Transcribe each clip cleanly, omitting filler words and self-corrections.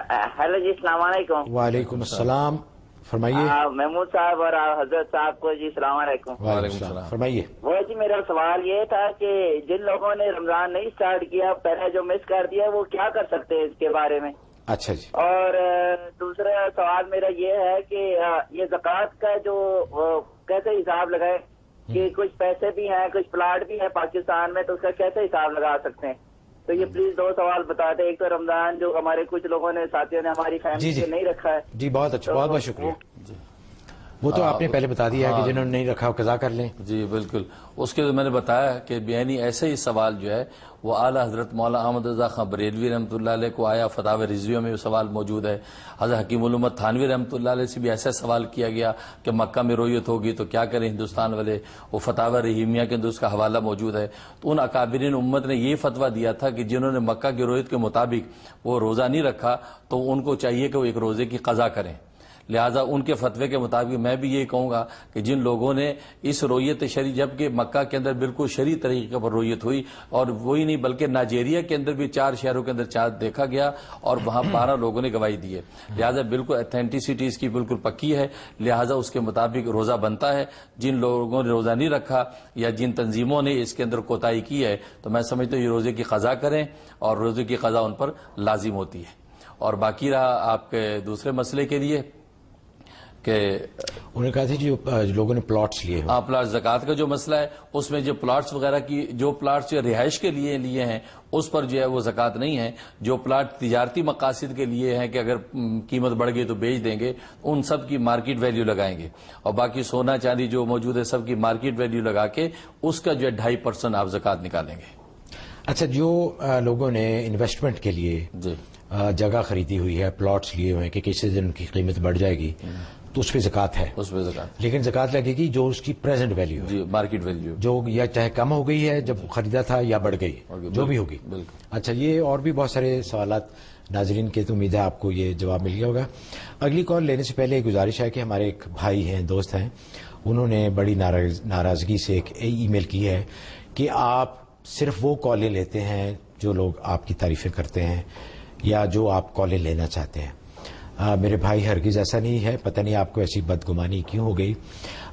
Hello जी, अस्सलाम वालेकुम। वालेकुम अस्सलाम, फरमाइए। महमूद साहब और हजरत साहब को जी सलाम वालेकुम। वालेकुम अस्सलाम, फरमाइए। वो जी मेरा सवाल ये था कि जिन लोगों ने रमजान नहीं स्टार्ट किया, पहले जो मिस कर दिया, वो क्या कर सकते हैं इसके बारे में? अच्छा जी। और दूसरा सवाल मेरा ये है कि ये ज़कात का जो कैसे हिसाब लगाए कि कुछ पैसे भी हैं, कुछ प्लाट भी है पाकिस्तान में, तो उसका कैसे हिसाब लगा सकते हैं? तो ये प्लीज दो सवाल बता दें। एक तो रमजान जो हमारे कुछ लोगों ने, साथियों ने हमारी फैमिली से नहीं रखा है। जी बहुत अच्छा, बहुत बहुत शुक्रिया। वो तो आपने पहले बता दिया कि जिन्होंने नहीं रखा वो कज़ा कर लें। जी बिल्कुल, उसके तो मैंने बताया कि यानी ऐसे ही सवाल जो है वो आला हजरत मौला अहमद रज़ा खां बरेलवी रहमतुल्लाह अलैह को आया, फतावा रिज़विया में सवाल मौजूद है। हज़रत हकीमुल उम्मत थानवी रहमतुल्लाह अलैह से भी ऐसा सवाल किया गया कि मक्का में रोयत होगी तो क्या करें हिंदुस्तान वाले, वो फतावा रहीमिया के अंदर उसका हवाला मौजूद है। तो उन अकाबिरीन उम्मत ने ये फतवा दिया था कि जिन्होंने मक्का की रोयत के मुताबिक वो रोज़ा नहीं रखा तो उनको चाहिए कि वो एक रोज़े की कज़ा करें। लिहाजा उनके फतवे के मुताबिक मैं भी ये कहूँगा कि जिन लोगों ने इस रोयत शरी, जबकि मक्का के अंदर बिल्कुल शरी तरीके पर रोयत हुई, और वही नहीं बल्कि नाइजीरिया के अंदर भी 4 शहरों के अंदर चाँद देखा गया और वहाँ 12 लोगों ने गवाही दी है। लिहाजा बिल्कुल अथेंटिसिटी इसकी बिल्कुल पक्की है, लिहाजा उसके मुताबिक रोज़ा बनता है। जिन लोगों ने रोज़ा नहीं रखा या जिन तंजीमों ने इसके अंदर कोताही की है, तो मैं समझता हूँ ये रोज़े की कज़ा करें और रोज़े की कज़ा उन पर लाजिम होती है। और बाकी रहा आपके दूसरे मसले के लिए कि उन्होंने कहा था जो लोगों ने प्लॉट्स लिए, हाँ, प्लाट ज़कात का जो मसला है उसमें जो प्लाट्स वगैरह की, जो प्लाट्स जो रिहाइश के लिए हैं उस पर जो है वो ज़कात नहीं है। जो प्लाट तिजारती मकासद के लिए हैं कि अगर कीमत बढ़ गई तो बेच देंगे, उन सब की मार्केट वैल्यू लगाएंगे। और बाकी सोना चांदी जो मौजूद है सब की मार्केट वैल्यू लगा के उसका जो है 2.5% आप ज़कात निकालेंगे। अच्छा, जो लोगों ने इन्वेस्टमेंट के लिए जी जगह खरीदी हुई है, प्लॉट्स लिए हुए हैं कि किसी दिन उनकी कीमत बढ़ जाएगी, तो उस पर ज़कात है। उस पर ज़कात, लेकिन ज़कात लगेगी जो उसकी प्रेजेंट वैल्यू है, जी मार्केट वैल्यू, जो या चाहे कम हो गई है जब खरीदा था या बढ़ गई, जो भी होगी। अच्छा, ये और भी बहुत सारे सवालात नाजरीन के, तो उम्मीद है आपको ये जवाब मिल गया होगा। अगली कॉल लेने से पहले एक गुजारिश है कि हमारे एक भाई हैं, दोस्त हैं, उन्होंने बड़ी नाराज़गी से एक ईमेल की है कि आप सिर्फ वो कॉलें लेते हैं जो लोग आपकी तारीफ़ें करते हैं या जो आप कॉलें लेना चाहते हैं। मेरे भाई, हरगिज़ ऐसा नहीं है, पता नहीं आपको ऐसी बदगुमानी क्यों हो गई।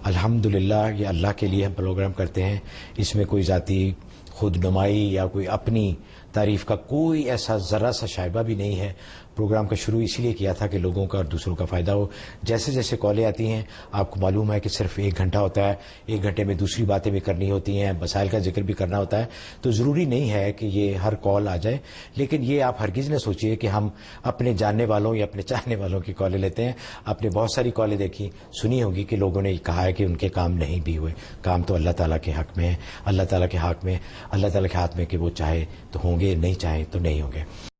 अल्हम्दुलिल्लाह, ये अल्लाह के लिए हम प्रोग्राम करते हैं, इसमें कोई ज़ाती खुद नुमाई या कोई अपनी तारीफ़ का कोई ऐसा ज़रा सा शायबा भी नहीं है। प्रोग्राम का शुरू इसीलिए किया था कि लोगों का और दूसरों का फ़ायदा हो। जैसे जैसे कॉलें आती हैं, आपको मालूम है कि सिर्फ 1 घंटा होता है, 1 घंटे में दूसरी बातें भी करनी होती हैं, मसाइल का जिक्र भी करना होता है, तो ज़रूरी नहीं है कि ये हर कॉल आ जाए। लेकिन ये आप हरगिज़ न सोचिए कि हम अपने जानने वालों या अपने चाहने वालों की कॉलें लेते हैं। आपने बहुत सारी कॉलें देखी सुनी होंगी कि लोगों ने कहा है कि उनके काम नहीं भी हुए। काम तो अल्लाह ताला के हक़ में है, अल्लाह ताला के हाथ में, अल्लाह ताला के हाथ में कि वो चाहे तो होंगे, नहीं चाहे तो नहीं होंगे।